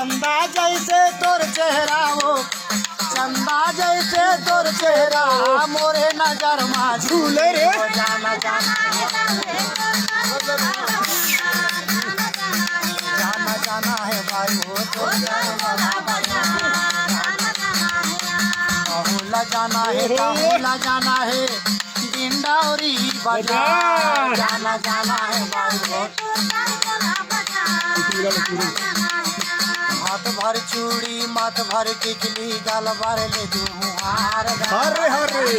चंदा जैसे तोर चेहरा हो, चंदा जैसे तोर चेहरा मोरे नजर मा झूले रे। जाना जाना जाना जाना है भाई हो तो कहूला जाना है, कहूला जाना है डिंडौरी बाजार। जाना जाना है भाई हो हाथ भर चूड़ी माथ भर टिकली गाल भर ले दुहार। हरे हरे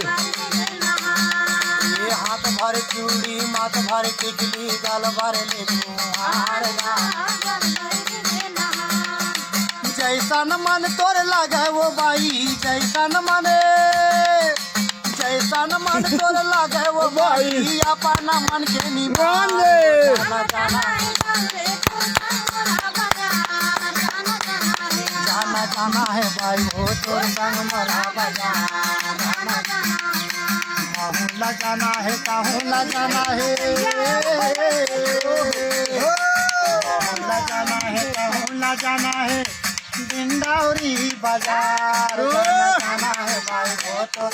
ये हाथ भर चूड़ी माथ भर टिकली गाल भर ले दुहार। जैसन मन तोर लगे वो बाई, जैसन मन जैसन मन तोर लगे वो बाई अपना मन के निमान ले। जाना जाना जाना है भाई हो तोर संग मरा बाजार। कहूला जाना है, कहूला जाना है, कहूला जाना है, कहूला जाना है डिंडौरी बाजार। जाना है भाई हो तो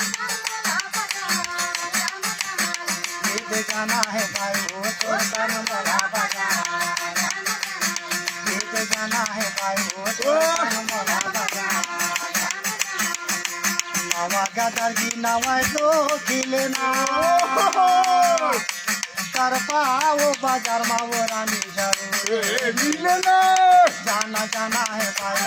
जाना है भाई हो तो संग मरा बाजार। जाना है भाई हो तो संग मरा बाजार। नवा गदर जी नवा दो खिलना कर पाओ बाजार मा वो रानी जरूर मिलना। जाना जाना है भाई